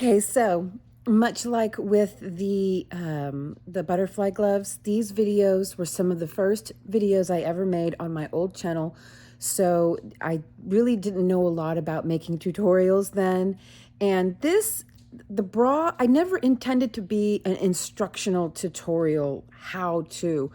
Okay, so much like with the butterfly gloves, these videos were some of the first videos I ever made on my old channel. So I really didn't know a lot about making tutorials then. And the bra, I never intended to be an instructional tutorial how to.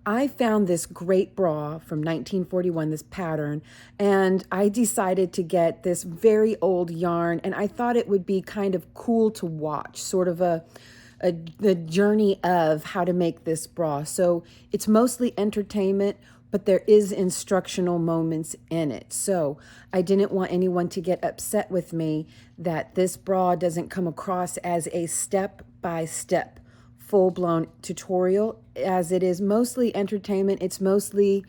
I found this great bra from 1941, this pattern, and I decided to get this very old yarn, and I thought it would be kind of cool to watch, sort of the journey of how to make this bra. So it's mostly entertainment, but there is instructional moments in it. So I didn't want anyone to get upset with me that this bra doesn't come across as a step-by-step full-blown tutorial, as it is mostly entertainment. It's mostly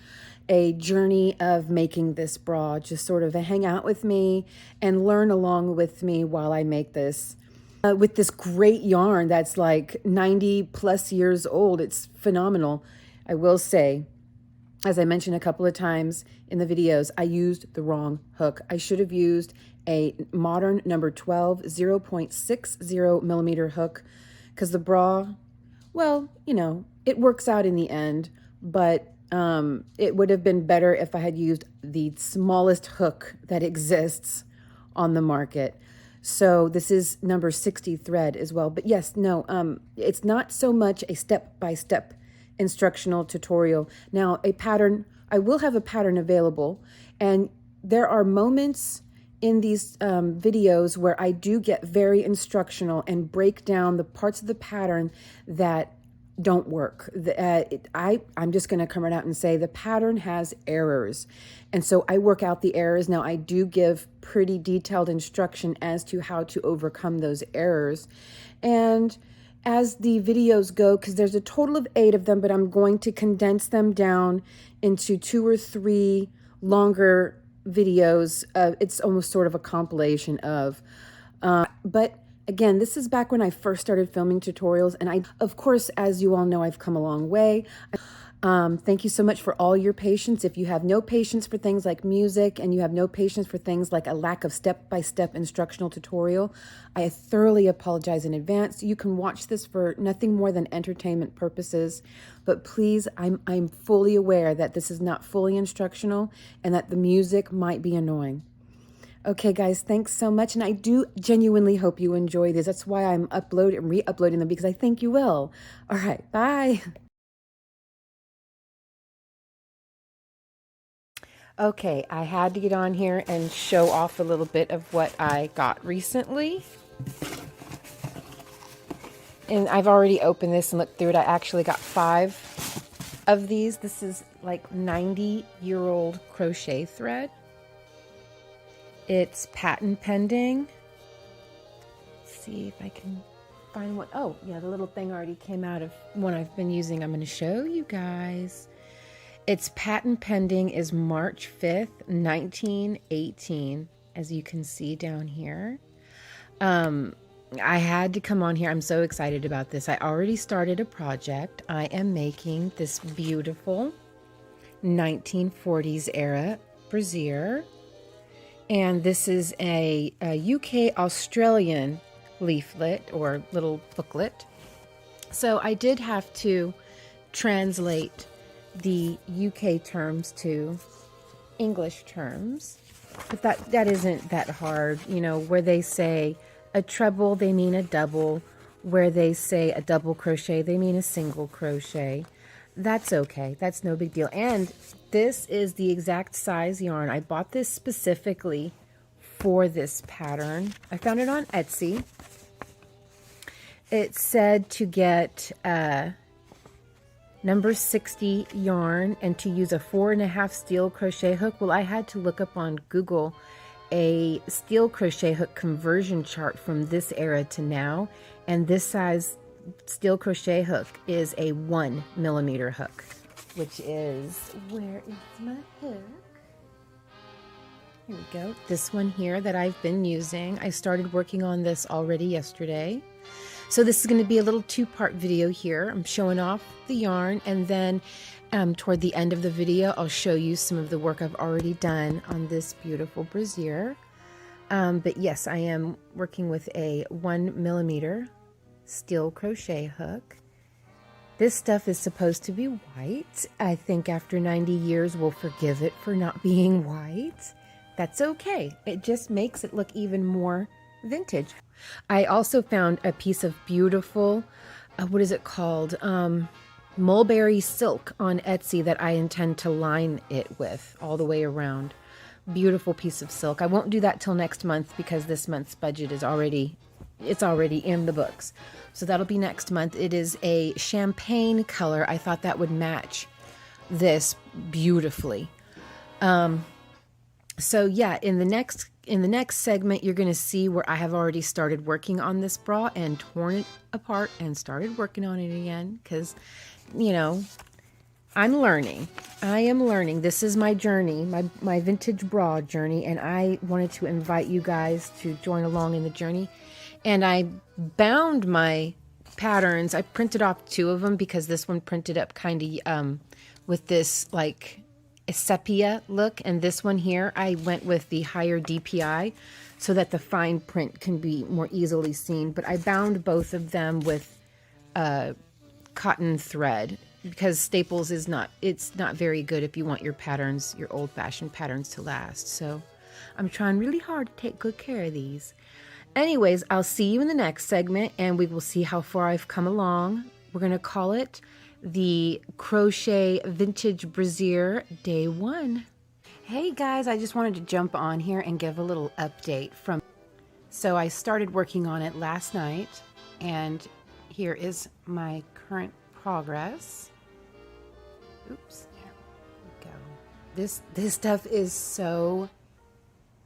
a journey of making this bra. Just sort of a hang out with me and learn along with me while I make this with this great yarn that's like 90 plus years old. It's phenomenal. I will say, as I mentioned a couple of times in the videos, I used the wrong hook. I should have used a modern number 12 0.60 millimeter hook, because the bra, well, you know, it works out in the end, but it would have been better if I had used the smallest hook that exists on the market. So this is number 60 thread as well. But yes, no, it's not so much a step-by-step instructional tutorial. Now, a pattern, I will have a pattern available, and there are moments in these videos where I do get very instructional and break down the parts of the pattern that don't work. I'm just going to come right out and say the pattern has errors. And so I work out the errors. Now, I do give pretty detailed instruction as to how to overcome those errors. And as the videos go, because there's a total of 8 of them, but I'm going to condense them down into 2 or 3 longer videos. It's almost sort of a compilation of, but again, this is back when I first started filming tutorials, and of course, as you all know, I've come a long way. Thank you so much for all your patience. If you have no patience for things like music, and you have no patience for things like a lack of step-by-step instructional tutorial, I thoroughly apologize in advance. You can watch this for nothing more than entertainment purposes, but please, I'm fully aware that this is not fully instructional and that the music might be annoying. Okay, guys, thanks so much. And I do genuinely hope you enjoy this. That's why I'm uploading and re-uploading them, because I think you will. All right, bye. Okay, I had to get on here and show off a little bit of what I got recently. And I've already opened this and looked through it. I actually got 5 of these. This is like 90-year-old crochet thread. It's patent pending. Let's see if I can find one. Oh, yeah, the little thing already came out of one I've been using. I'm going to show you guys. Its patent pending is March 5th, 1918, as you can see down here. I had to come on here. I'm so excited about this. I already started a project. I am making this beautiful 1940s era brassiere. And this is a UK Australian leaflet or little booklet. So I did have to translate the UK terms to English terms, but that isn't that hard. You know, where they say a treble, they mean a double. Where they say a double crochet, they mean a single crochet. That's okay. That's no big deal. And this is the exact size yarn. I bought this specifically for this pattern. I found it on Etsy. It said to get number 60 yarn and to use a 4.5 steel crochet hook. Well, I had to look up on Google a steel crochet hook conversion chart from this era to now, and this size steel crochet hook is a 1 millimeter hook, which is, where is my hook? Here we go. This one here that I've been using. I started working on this already yesterday. So this is going to be a little 2-part video here. I'm showing off the yarn, and then toward the end of the video, I'll show you some of the work I've already done on this beautiful brassiere. But yes, I am working with a 1mm steel crochet hook. This stuff is supposed to be white. I think after 90 years we'll forgive it for not being white. That's okay. It just makes it look even more vintage. I also found a piece of beautiful, what is it called? Mulberry silk on Etsy that I intend to line it with all the way around. Beautiful piece of silk. I won't do that till next month because this month's budget is already in the books. So that'll be next month. It is a champagne color. I thought that would match this beautifully. So yeah, in the next segment, you're going to see where I have already started working on this bra and torn it apart and started working on it again because, you know, I'm learning. I am learning. This is my journey, my vintage bra journey, and I wanted to invite you guys to join along in the journey. And I bound my patterns. I printed off 2 of them because this one printed up kind of with this like a sepia look, and this one here I went with the higher DPI so that the fine print can be more easily seen. But I bound both of them with cotton thread because staples is not very good if you want your patterns, your old-fashioned patterns, to last. So I'm trying really hard to take good care of these. Anyways, I'll see you in the next segment and we will see how far I've come along. We're going to call it the Crochet Vintage Brassiere Day 1. Hey guys, I just wanted to jump on here and give a little update so I started working on it last night, and here is my current progress. Oops, there we go. This stuff is so,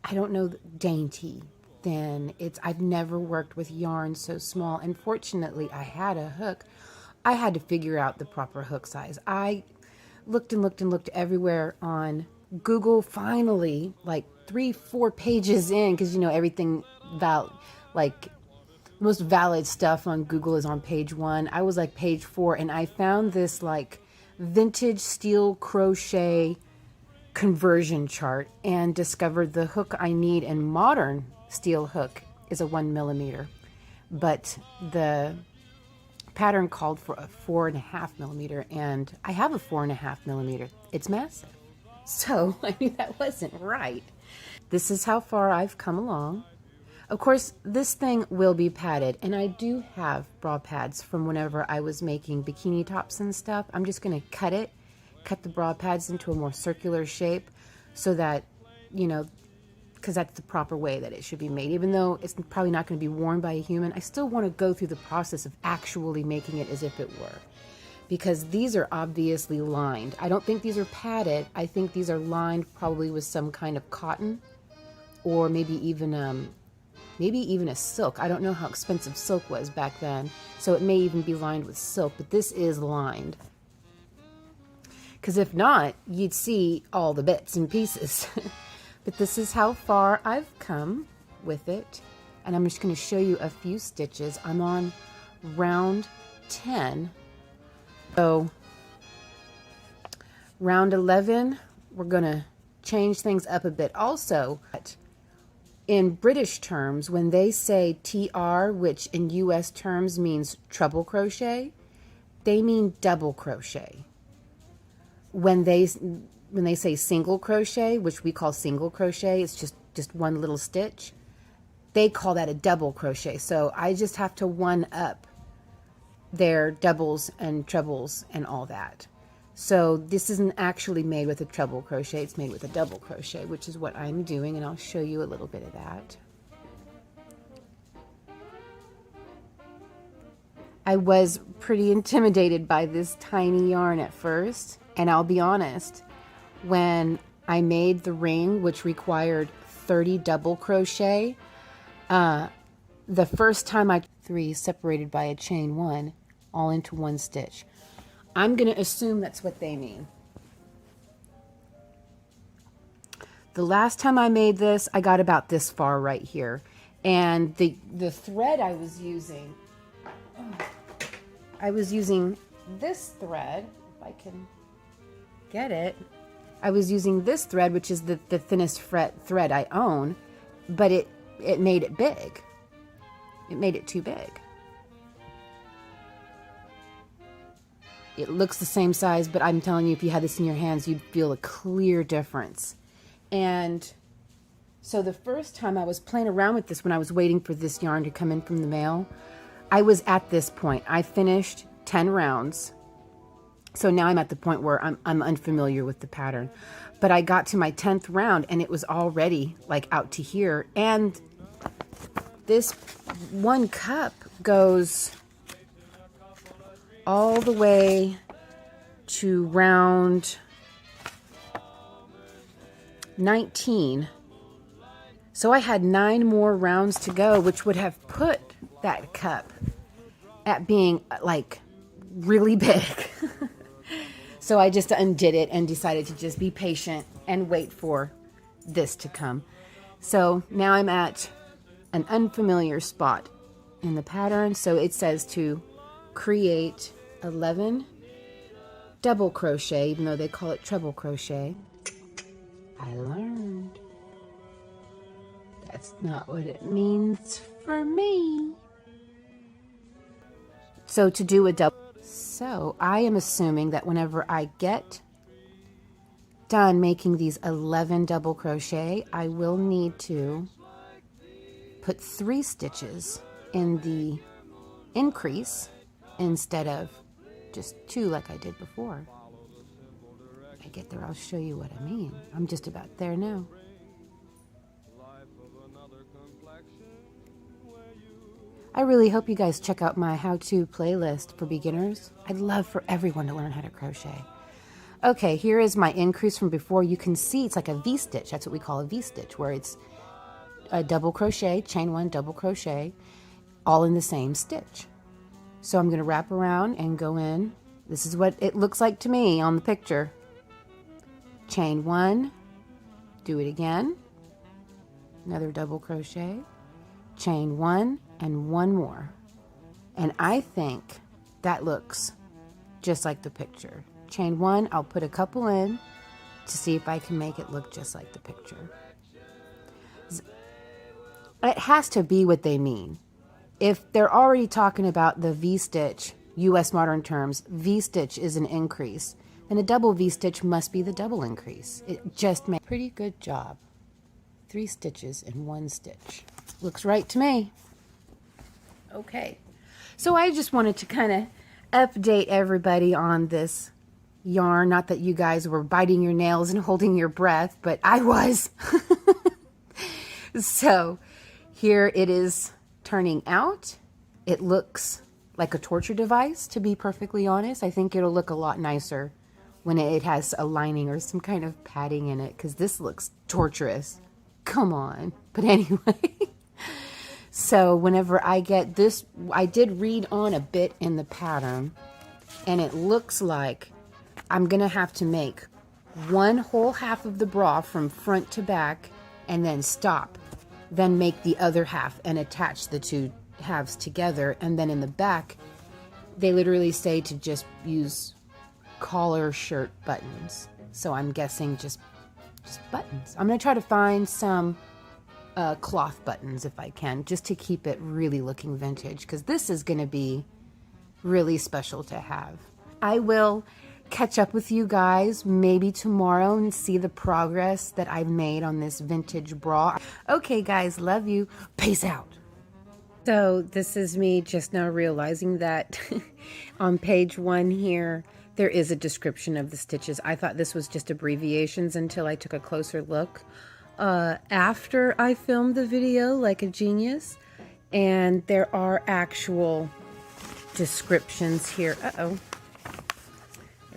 I don't know, dainty. Thin. I've never worked with yarn so small, and fortunately I had a hook. I had to figure out the proper hook size. I looked and looked and looked everywhere on Google. Finally, like 3-4 pages in, because you know everything like most valid stuff on Google is on page 1. I was like page 4, and I found this like vintage steel crochet conversion chart and discovered the hook I need in modern steel hook is a 1mm, but the pattern called for a 4.5mm, and I have a 4.5mm. It's massive, so I knew that wasn't right. This is how far I've come along. Of course, this thing will be padded, and I do have bra pads from whenever I was making bikini tops and stuff. I'm just going to cut the bra pads into a more circular shape so that, you know, because that's the proper way that it should be made. Even though it's probably not going to be worn by a human, I still want to go through the process of actually making it as if it were. Because these are obviously lined. I don't think these are padded. I think these are lined probably with some kind of cotton, or maybe even a silk. I don't know how expensive silk was back then, so it may even be lined with silk, but this is lined. Because if not, you'd see all the bits and pieces. But this is how far I've come with it. And I'm just going to show you a few stitches. I'm on round 10. So round 11, we're going to change things up a bit. Also, in British terms, when they say TR, which in US terms means treble crochet, they mean double crochet. When they say single crochet, which we call single crochet, it's just one little stitch, they call that a double crochet. So I just have to one up their doubles and trebles and all that. So this isn't actually made with a treble crochet, it's made with a double crochet, which is what I'm doing, and I'll show you a little bit of that. I was pretty intimidated by this tiny yarn at first, and I'll be honest, when I made the ring, which required 30 double crochet, the first time I 3 separated by a chain 1 all into one stitch. I'm going to assume that's what they mean. The last time I made this, I got about this far right here, and the thread I was using this thread, if I can get it. I was using this thread, which is the thinnest thread I own, but it made it big. It made it too big. It looks the same size, but I'm telling you, if you had this in your hands, you'd feel a clear difference. And so the first time I was playing around with this when I was waiting for this yarn to come in from the mail, I was at this point. I finished 10 rounds. So now I'm at the point where I'm unfamiliar with the pattern. But I got to my 10th round and it was already like out to here. And this one cup goes all the way to round 19. So I had 9 more rounds to go, which would have put that cup at being like really big. So I just undid it and decided to just be patient and wait for this to come. So now I'm at an unfamiliar spot in the pattern. So it says to create 11 double crochet, even though they call it treble crochet. I learned. That's not what it means for me. So to do a double. So I am assuming that whenever I get done making these 11 double crochet, I will need to put 3 stitches in the increase instead of just 2 like I did before. When I get there, I'll show you what I mean. I'm just about there now. I really hope you guys check out my how-to playlist for beginners. I'd love for everyone to learn how to crochet. Okay, here is my increase from before. You can see it's like a V-stitch. That's what we call a V-stitch, where it's a double crochet, chain 1, double crochet, all in the same stitch. So I'm going to wrap around and go in. This is what it looks like to me on the picture. Chain 1, do it again, another double crochet, chain 1, and 1 more. And I think that looks just like the picture. Chain 1, I'll put a couple in to see if I can make it look just like the picture. It has to be what they mean. If they're already talking about the V-stitch, US modern terms, V-stitch is an increase, then a double V-stitch must be the double increase. It just makes a pretty good job. 3 stitches in 1 stitch. Looks right to me. Okay, so I just wanted to kind of update everybody on this yarn. Not that you guys were biting your nails and holding your breath, but I was. So here it is turning out. It looks like a torture device, to be perfectly honest. I think it'll look a lot nicer when it has a lining or some kind of padding in it, because this looks torturous. Come on. But anyway. So whenever I get this, I did read on a bit in the pattern, and it looks like I'm going to have to make 1 whole half of the bra from front to back and then stop. Then make the other half and attach the 2 halves together. And then in the back, they literally say to just use collar shirt buttons. So I'm guessing just buttons. I'm going to try to find some cloth buttons if I can, just to keep it really looking vintage, because this is going to be really special to have. I will catch up with you guys maybe tomorrow and see the progress that I've made on this vintage bra. Okay guys, love you. Peace out. So this is me just now realizing that on page 1 here there is a description of the stitches. I thought this was just abbreviations until I took a closer look after I filmed the video like a genius, and there are actual descriptions here. There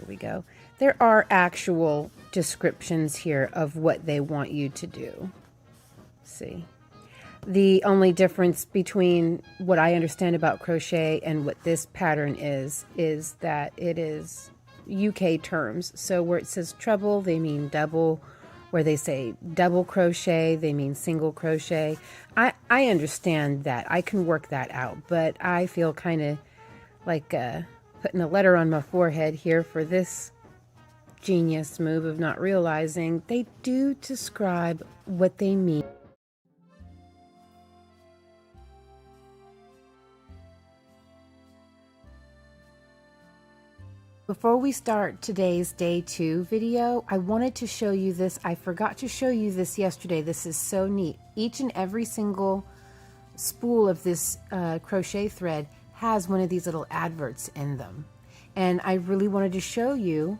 we go. There are actual descriptions here of what they want you to do. See, the only difference between what I understand about crochet and what this pattern is that it is UK terms. So where it says treble, they mean double. Where they say double crochet, they mean single crochet. I understand that. I can work that out, but I feel kind of like putting a letter on my forehead here for this genius move of not realizing they do describe what they mean. Before we start today's day 2 video, I wanted to show you this. I forgot to show you this yesterday. This is so neat. Each and every single spool of this crochet thread has one of these little adverts in them. And I really wanted to show you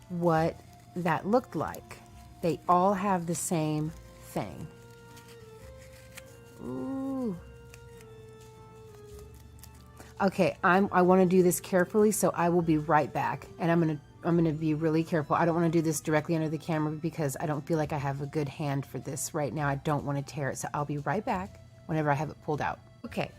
what that looked like. They all have the same thing. Ooh. Okay, I want to do this carefully, so I will be right back. And I'm gonna be really careful. I don't want to do this directly under the camera because I don't feel like I have a good hand for this right now. I don't want to tear it, so I'll be right back whenever I have it pulled out. Okay,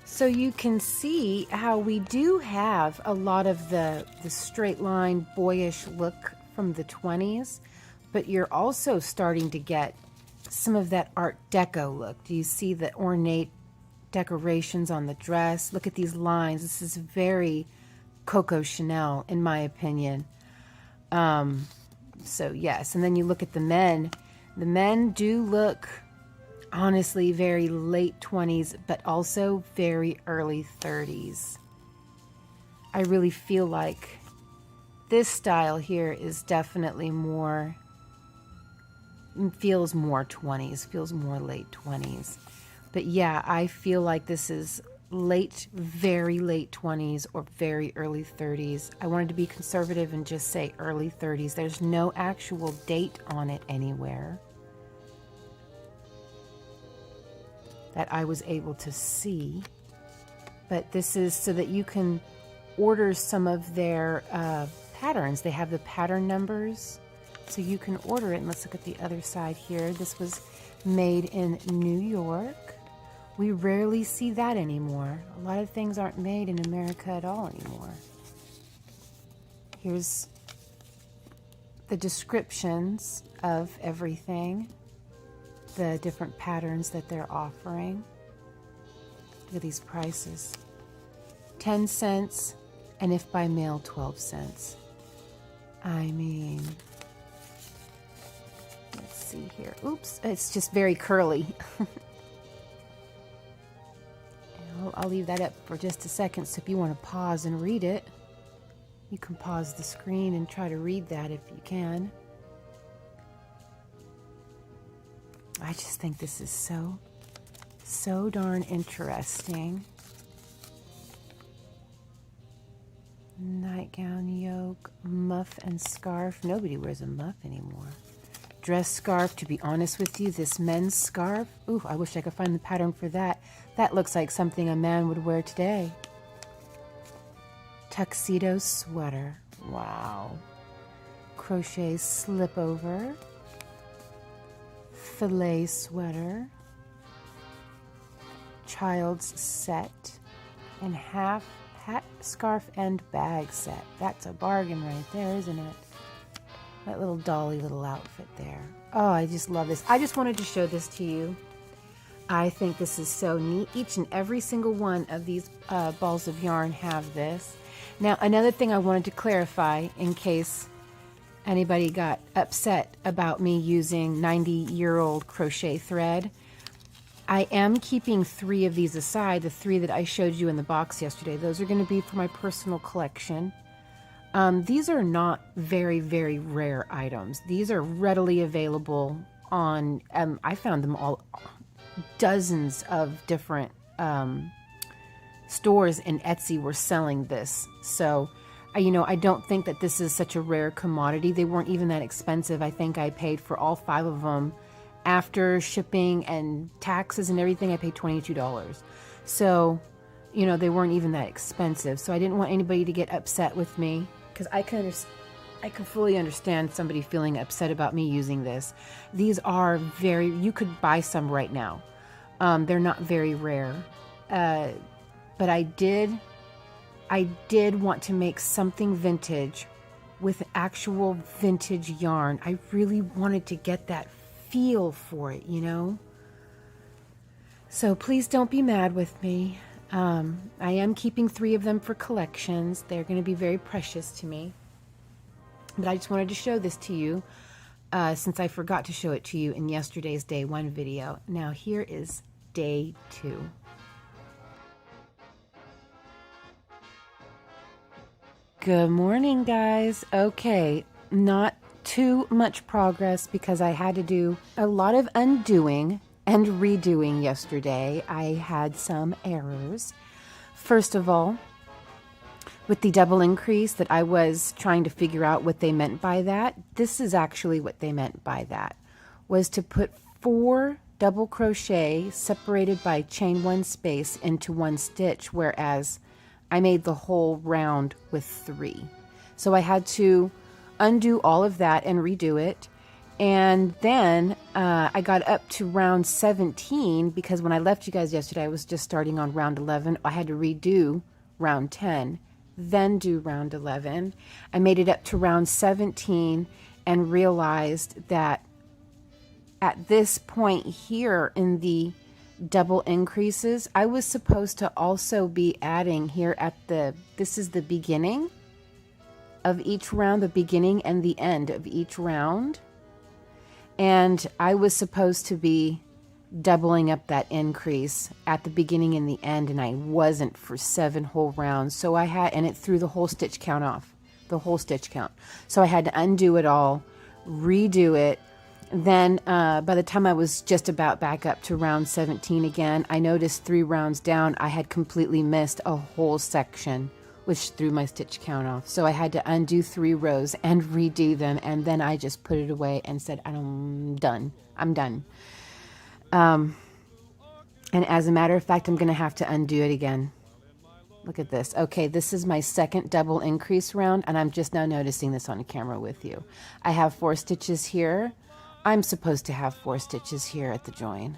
so you can see how we do have a lot of the straight line boyish look from the 20s, but you're also starting to get some of that Art Deco look. Do you see the ornate decorations on the dress? Look at these lines. This is very Coco Chanel in my opinion. So yes, and then you look at the men. The men do look honestly very late 20s, but also very early 30s. I really feel like this style here is definitely more, feels more 20s, feels more late 20s. But yeah, I feel like this is late, very late 20s or very early 30s. I wanted to be conservative and just say early 30s. There's no actual date on it anywhere that I was able to see. But this is so that you can order some of their patterns. They have the pattern numbers, so you can order it. And let's look at the other side here. This was made in New York. We rarely see that anymore. A lot of things aren't made in America at all anymore. Here's the descriptions of everything, the different patterns that they're offering. Look at these prices. 10 cents, and if by mail, 12 cents. I mean, let's see here. Oops, it's just very curly. I'll leave that up for just a second, so if you want to pause and read it, you can pause the screen and try to read that if you can. I just think this is so darn interesting. Nightgown, yoke, muff and scarf. Nobody wears a muff anymore. Dress scarf, to be honest with you, this men's scarf, ooh, I wish I could find the pattern for that. That looks like something a man would wear today. Tuxedo sweater, wow. Crochet slip over. Filet sweater. Child's set. And half hat, scarf, and bag set. That's a bargain right there, isn't it? That little dolly little outfit there. Oh, I just love this. I just wanted to show this to you. I think this is so neat. Each and every single one of these balls of yarn have this. Now, another thing I wanted to clarify in case anybody got upset about me using 90-year-old crochet thread. I am keeping 3 of these aside, the 3 that I showed you in the box yesterday. Those are going to be for my personal collection. These are not very, very rare items. These are readily available on, I found them all, dozens of different stores in Etsy were selling this. So, you know, I don't think that this is such a rare commodity. They weren't even that expensive. I think I paid for all 5 of them after shipping and taxes and everything. I paid $22. So, you know, they weren't even that expensive. So I didn't want anybody to get upset with me, because I can fully understand somebody feeling upset about me using this. These are very, you could buy some right now. They're not very rare. But I did want to make something vintage with actual vintage yarn. I really wanted to get that feel for it, you know? So please don't be mad with me. I am keeping 3 of them for collections. They're going to be very precious to me. But I just wanted to show this to you since I forgot to show it to you in yesterday's day 1 video. Now here is day 2. Good morning, guys. Okay, not too much progress because I had to do a lot of undoing and redoing yesterday. I had some errors. First of all, with the double increase that I was trying to figure out what they meant by that, this is actually what they meant by that, was to put 4 double crochet separated by chain 1 space into 1 stitch, whereas I made the whole round with 3. So I had to undo all of that and redo it. And then I got up to round 17 because when I left you guys yesterday, I was just starting on round 11. I had to redo round 10, then do round 11. I made it up to round 17 and realized that at this point here in the double increases, I was supposed to also be adding here at this is the beginning of each round, the beginning and the end of each round. And I was supposed to be doubling up that increase at the beginning and the end, and I wasn't for 7 whole rounds. So I had, and it threw the whole stitch count off, the whole stitch count. So I had to undo it all, redo it. Then by the time I was just about back up to round 17 again, I noticed 3 rounds down, I had completely missed a whole section, which threw my stitch count off. So I had to undo 3 rows and redo them. And then I just put it away and said, I'm done. I'm done. And as a matter of fact, I'm going to have to undo it again. Look at this. Okay, this is my second double increase round, and I'm just now noticing this on camera with you. I have 4 stitches here. I'm supposed to have 4 stitches here at the join.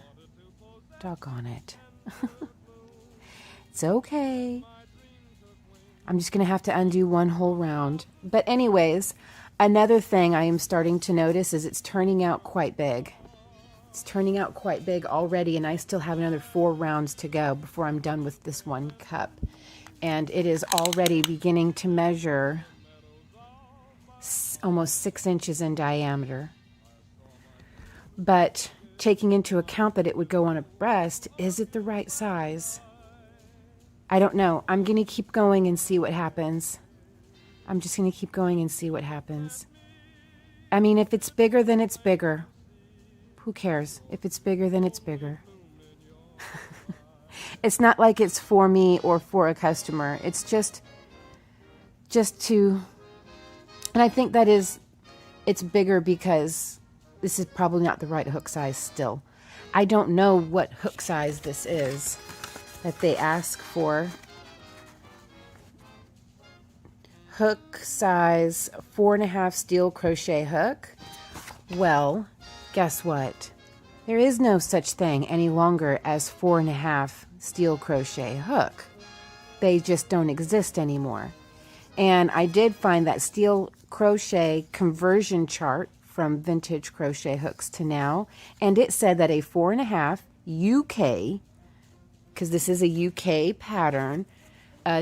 Doggone it. It's okay. I'm just going to have to undo 1 whole round. But anyways, another thing I am starting to notice is it's turning out quite big. It's turning out quite big already, and I still have another 4 rounds to go before I'm done with this 1 cup. And it is already beginning to measure almost 6 inches in diameter. But taking into account that it would go on a breast, is it the right size? I don't know. I'm going to keep going and see what happens. I'm just going to keep going and see what happens. I mean, if it's bigger, then it's bigger. Who cares? If it's bigger, then it's bigger. It's not like it's for me or for a customer. It's just to, and I think that is, it's bigger because this is probably not the right hook size still. I don't know what hook size this is that they ask for. Hook size 4.5 steel crochet hook. Well, guess what? There is no such thing any longer as 4.5 steel crochet hook. They just don't exist anymore. And I did find that steel crochet conversion chart from vintage crochet hooks to now, and it said that a 4.5 UK, because this is a UK pattern,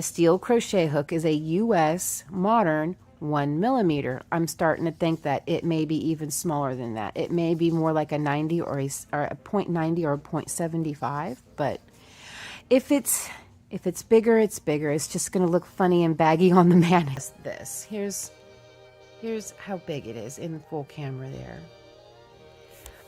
steel crochet hook is a US modern 1 millimeter. I'm starting to think that it may be even smaller than that. It may be more like a 90 or a 0.90 or a 0.75. But if it's bigger, it's bigger. It's just going to look funny and baggy on the man. This here's how big it is in full camera there.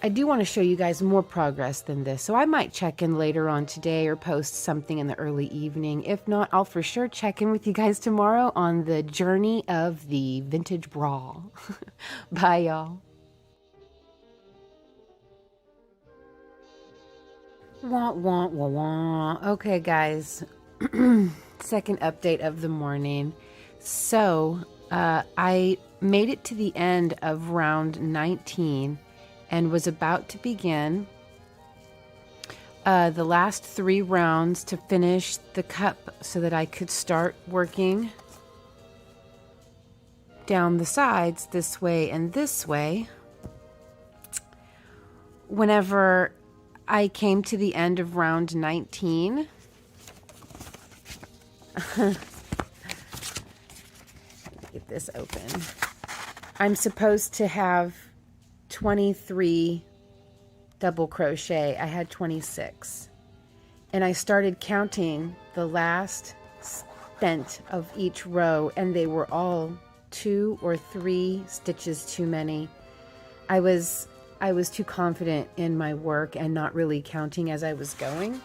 I do want to show you guys more progress than this, so I might check in later on today or post something in the early evening. If not, I'll for sure check in with you guys tomorrow on the journey of the vintage bra. Bye, y'all. Wah, wah, wah, wah. Okay, guys. Second update of the morning. So, I made it to the end of round 19 and was about to begin the last 3 rounds to finish the cup so that I could start working down the sides this way and this way. Whenever I came to the end of round 19, get this open. I'm supposed to have 23 double crochet. I had 26. And I started counting the last extent of each row, and they were all 2 or 3 stitches too many. I was too confident in my work and not really counting as I was going.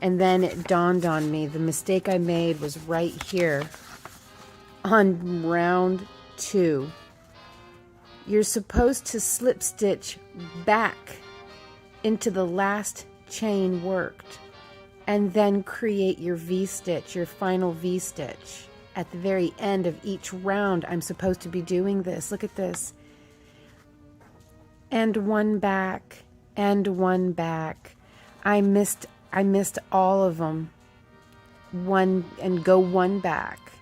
And then it dawned on me, the mistake I made was right here on round 2. You're supposed to slip stitch back into the last chain worked and then create your V-stitch, your final V-stitch. At the very end of each round, I'm supposed to be doing this. Look at this. And one back, and one back. I missed all of them. One, and go one back.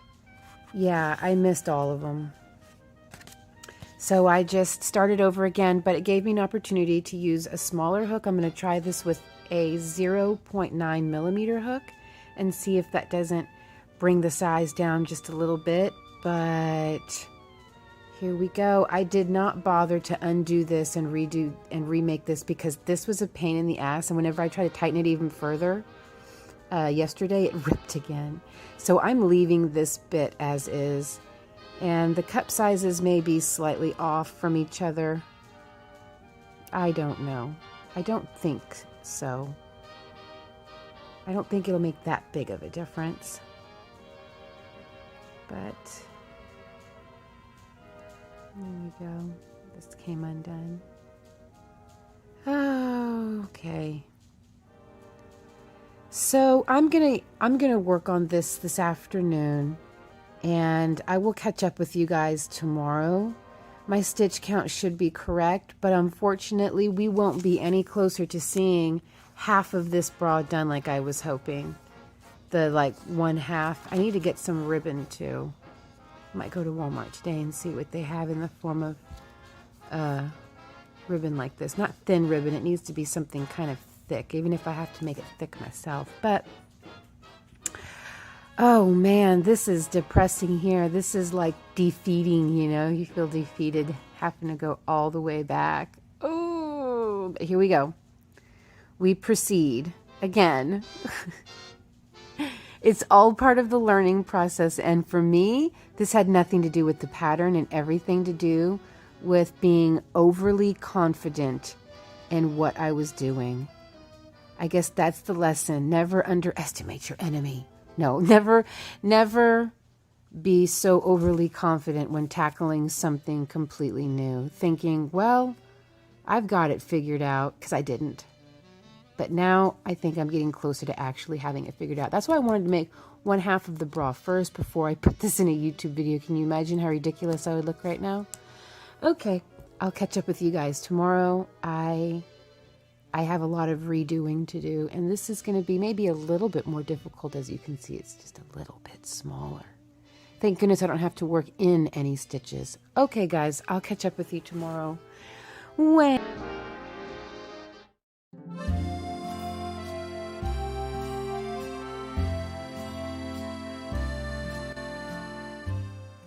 Yeah, I missed all of them. So I just started over again, but it gave me an opportunity to use a smaller hook. I'm going to try this with a 0.9 millimeter hook and see if that doesn't bring the size down just a little bit. But here we go. I did not bother to undo this and redo and remake this because this was a pain in the ass. And whenever I try to tighten it even further, yesterday it ripped again. So I'm leaving this bit as is. And the cup sizes may be slightly off from each other. I don't know. I don't think so. I don't think it'll make that big of a difference. But there you go. This came undone. Oh, okay. So I'm gonna work on this afternoon. And I will catch up with you guys tomorrow. My stitch count should be correct, but unfortunately we won't be any closer to seeing half of this bra done like I was hoping. The like 1/2. I need to get some ribbon too. Might go to Walmart today and see what they have in the form of ribbon like this. Not thin ribbon, it needs to be something kind of thick, even if I have to make it thick myself. But oh man, this is depressing here. This is like defeating, you know. You feel defeated having to go all the way back. Oh, but here we go. We proceed again. It's all part of the learning process. And for me, this had nothing to do with the pattern and everything to do with being overly confident in what I was doing. I guess that's the lesson. Never underestimate your enemy. No, never be so overly confident when tackling something completely new, thinking, well, I've got it figured out, because I didn't. But now I think I'm getting closer to actually having it figured out. That's why I wanted to make 1/2 of the bra first before I put this in a YouTube video. Can you imagine how ridiculous I would look right now? Okay, I'll catch up with you guys tomorrow. I have a lot of redoing to do, and this is going to be maybe a little bit more difficult. As you can see, it's just a little bit smaller. Thank goodness I don't have to work in any stitches. Okay, guys, I'll catch up with you tomorrow.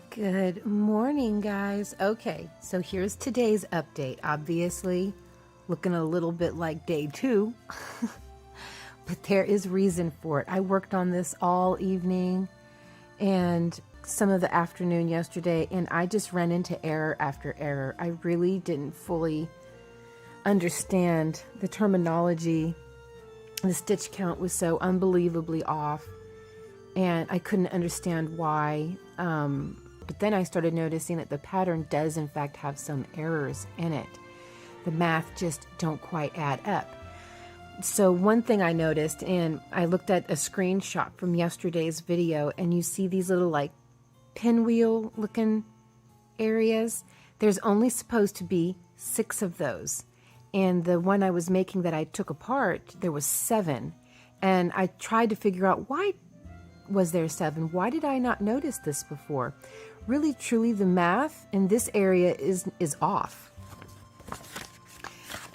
Good morning, guys. Okay, so here's today's update. Obviously, looking a little bit like day 2, but there is reason for it. I worked on this all evening and some of the afternoon yesterday, and I just ran into error after error. I really didn't fully understand the terminology. The stitch count was so unbelievably off, and I couldn't understand why. But then I started noticing that the pattern does in fact have some errors in it. The math just don't quite add up. So one thing I noticed, and I looked at a screenshot from yesterday's video, and you see these little like pinwheel looking areas. There's only supposed to be 6 of those. And the one I was making that I took apart, there was 7. And I tried to figure out, why was there 7? Why did I not notice this before? Really, truly, the math in this area is off.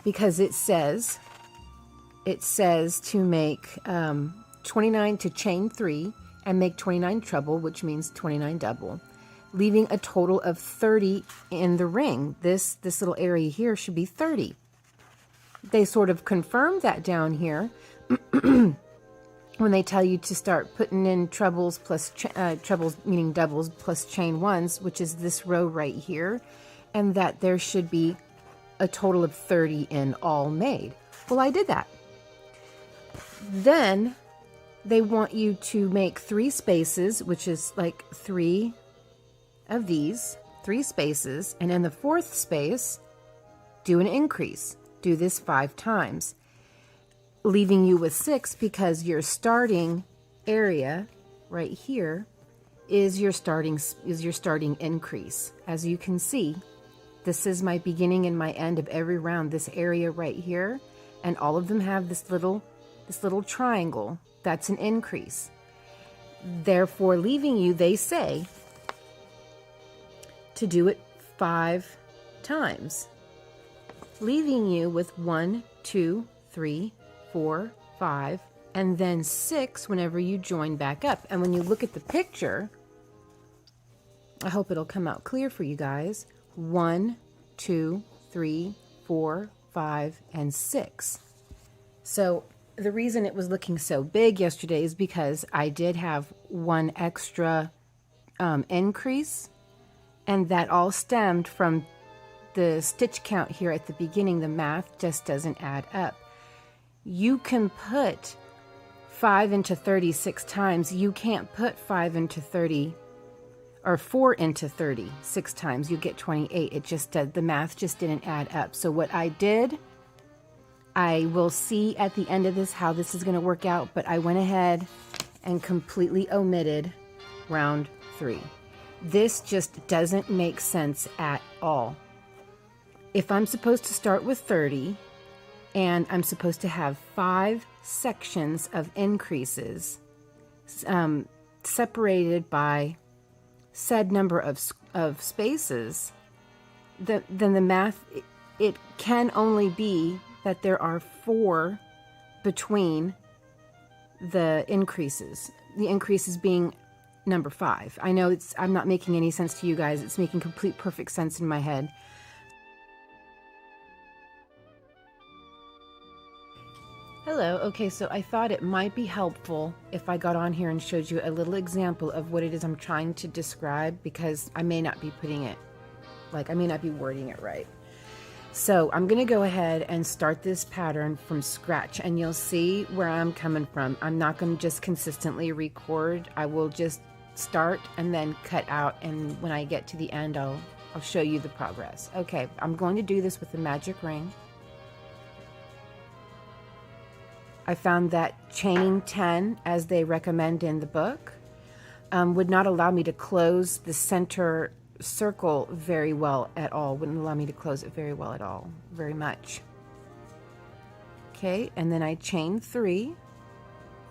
Because it says to make 29 to chain 3 and make 29 treble, which means 29 double, leaving a total of 30 in the ring. This little area here should be 30. They sort of confirmed that down here. when they tell you to start putting in trebles plus trebles, meaning doubles, plus chain ones, which is this row right here, and that there should be a total of 30 in all made. Well, I did that. Then they want you to make 3 spaces, which is like 3 of these, 3 spaces, and in the 4th space, do an increase. Do this 5 times, leaving you with 6 because your starting area right here is your starting increase. As you can see, this is my beginning and my end of every round, this area right here, and all of them have this little triangle. That's an increase. Therefore, leaving you, they say, to do it 5 times, leaving you with 1, 2, 3, 4, 5, and then 6 whenever you join back up. And when you look at the picture, I hope it'll come out clear for you guys. 1, 2, 3, 4, 5, and 6. So the reason it was looking so big yesterday is because I did have 1 extra increase, and that all stemmed from the stitch count here at the beginning. The math just doesn't add up. You can put 5 into 30 6 times. You can't put 5 into 30 or 4 into 30 6 times. You get 28. It just the math just didn't add up. So what I did, I will see at the end of this how this is going to work out, but I went ahead and completely omitted round 3. This just doesn't make sense at all. If I'm supposed to start with 30 and I'm supposed to have 5 sections of increases separated by said number of spaces, then the math, it can only be that there are 4 between the increases being number 5. I know I'm not making any sense to you guys. It's making complete perfect sense in my head. Hello. Okay, so I thought it might be helpful if I got on here and showed you a little example of what it is I'm trying to describe, because I may not be putting it, I may not be wording it right. So I'm going to go ahead and start this pattern from scratch, and you'll see where I'm coming from. I'm not going to just consistently record. I will just start and then cut out, and when I get to the end, I'll show you the progress. Okay, I'm going to do this with the magic ring. I found that chaining 10, as they recommend in the book, would not allow me to close the center circle very well at all. Wouldn't allow me to close it very well at all, very much. Okay, and then I chain 3.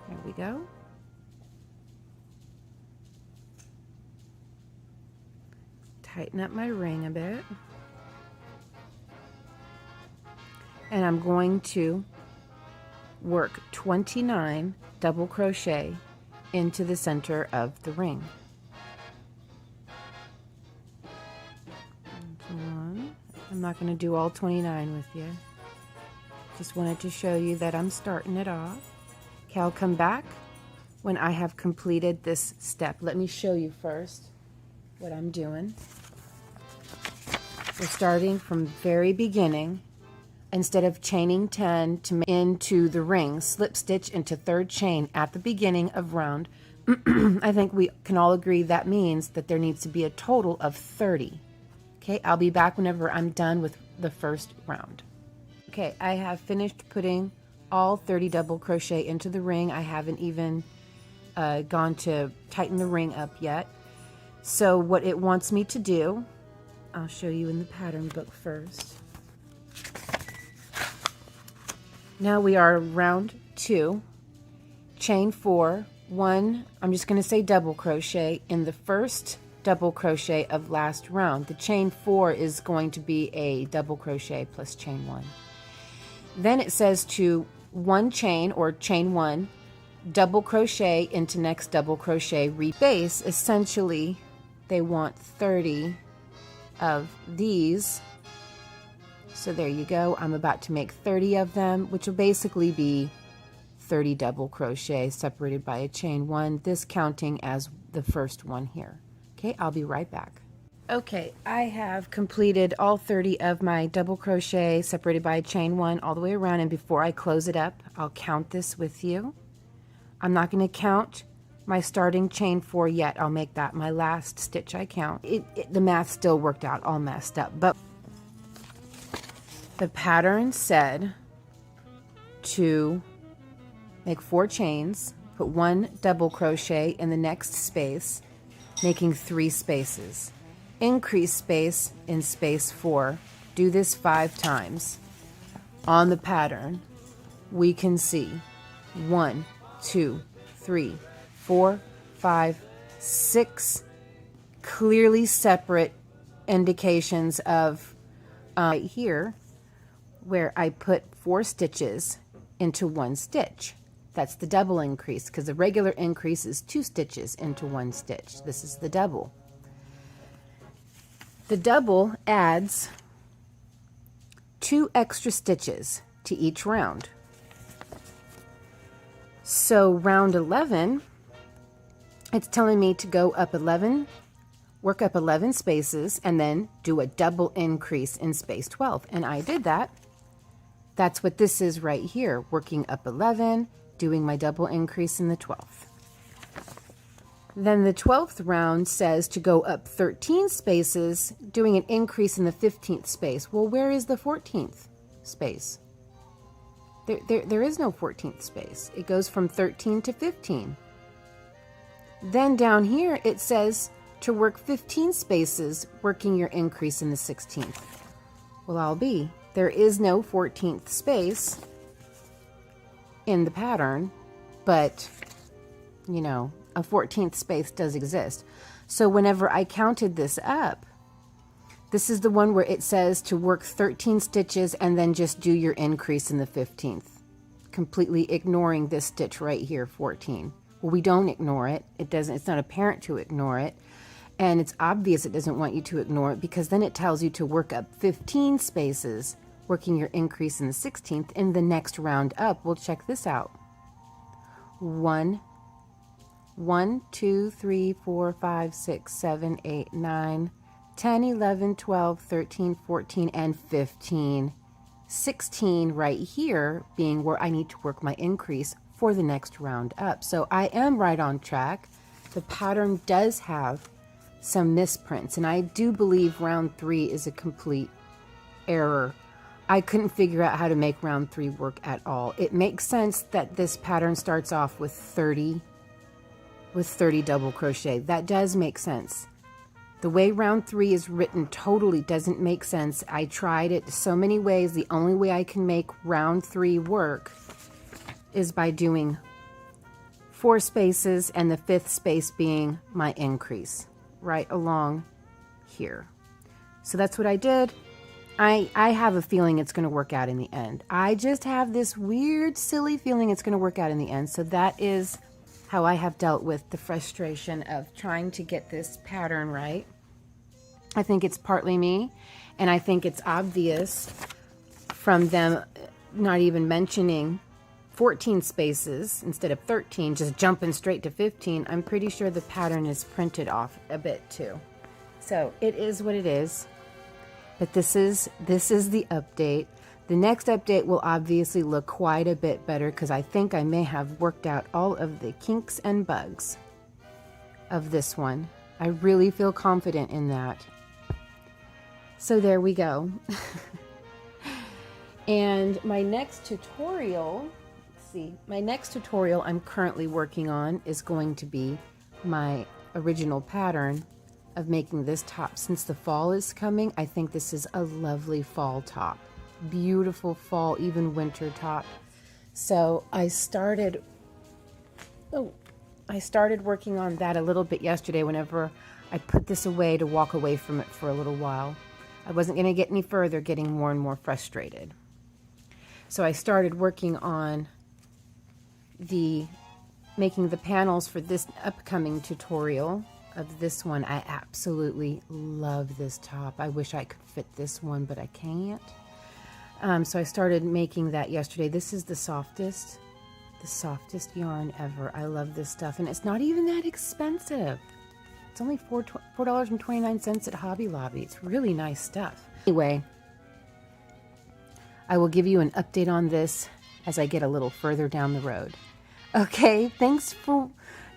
There we go. Tighten up my ring a bit. And I'm going to work 29 double crochet into the center of the ring. I'm not going to do all 29 with you. Just wanted to show you that I'm starting it off. Okay, I'll come back when I have completed this step. Let me show you first what I'm doing. We're starting from the very beginning. Instead of chaining 10 to into the ring, slip stitch into 3rd chain at the beginning of round. I think we can all agree that means that there needs to be a total of 30. Okay, I'll be back whenever I'm done with the first round. Okay, I have finished putting all 30 double crochet into the ring. I haven't even gone to tighten the ring up yet. So what it wants me to do, I'll show you in the pattern book first. Now we are round 2, chain 4, 1, I'm just going to say double crochet in the first double crochet of last round. The chain 4 is going to be a double crochet plus chain 1. Then it says to 1 chain or chain 1, double crochet into next double crochet, rebase. Essentially, they want 30 of these. So there you go. I'm about to make 30 of them, which will basically be 30 double crochet separated by a chain 1, this counting as the first one here. Okay, I'll be right back. Okay, I have completed all 30 of my double crochet separated by a chain 1 all the way around, and before I close it up, I'll count this with you. I'm not going to count my starting chain 4 yet. I'll make that my last stitch I count. The math still worked out all messed up, but the pattern said to make 4 chains, put 1 double crochet in the next space, making 3 spaces. Increase space in space 4. Do this 5 times. On the pattern, we can see 1, 2, 3, 4, 5, 6 clearly separate indications of right here where I put 4 stitches into 1 stitch. That's the double increase, because the regular increase is 2 stitches into 1 stitch. This is the double. The double adds 2 extra stitches to each round. So round 11, it's telling me to go up 11, work up 11 spaces, and then do a double increase in space 12. And I did that. That's what this is right here, working up 11, doing my double increase in the 12th. Then the 12th round says to go up 13 spaces, doing an increase in the 15th space. Well, where is the 14th space? There is no 14th space. It goes from 13 to 15. Then down here it says to work 15 spaces, working your increase in the 16th. Well, I'll be. There is no 14th space in the pattern, but, you know, a 14th space does exist. So whenever I counted this up, this is the one where it says to work 13 stitches and then just do your increase in the 15th, completely ignoring this stitch right here, 14. Well, we don't ignore it. It's not apparent to ignore it. And it's obvious it doesn't want you to ignore it, because then it tells you to work up 15 spaces, working your increase in the 16th in the next round up. We'll check this out. 1, 2, 3, 4, 5, 6, 7, 8, 9, 10, 11, 12, 13, 14, and 15. 16 right here being where I need to work my increase for the next round up. So I am right on track. The pattern does have some misprints, and I do believe round 3 is a complete error. I couldn't figure out how to make round 3 work at all. It makes sense that this pattern starts off with 30 double crochet. That does make sense. The way round 3 is written totally doesn't make sense. I tried it so many ways. The only way I can make round 3 work is by doing 4 spaces and the 5th space being my increase right along here. So that's what I did. I have a feeling it's going to work out in the end. I just have this weird, silly feeling it's going to work out in the end. So that is how I have dealt with the frustration of trying to get this pattern right. I think it's partly me, and I think it's obvious from them not even mentioning 14 spaces instead of 13, just jumping straight to 15. I'm pretty sure the pattern is printed off a bit too. So it is what it is. But this is the update. The next update will obviously look quite a bit better, because I think I may have worked out all of the kinks and bugs of this one. I really feel confident in that. So there we go. And my next tutorial, my next tutorial I'm currently working on is going to be my original pattern of making this top. Since the fall is coming, I think this is a lovely fall top. Beautiful fall, even winter top. So I started working on that a little bit yesterday whenever I put this away to walk away from it for a little while. I wasn't going to get any further, getting more and more frustrated. So I started working on making the panels for this upcoming tutorial of this one. I absolutely love this top. I wish I could fit this one, but I can't. So I started making that yesterday. This is the softest the softest yarn ever. I love this stuff, and it's not even that expensive. It's only $4.29 at Hobby Lobby. It's really nice stuff. Anyway, I will give you an update on this as I get a little further down the road. Okay, thanks for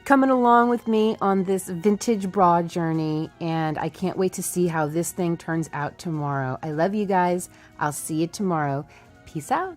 coming along with me on this vintage bra journey, and I can't wait to see how this thing turns out tomorrow. I love you guys. I'll see you tomorrow. Peace out.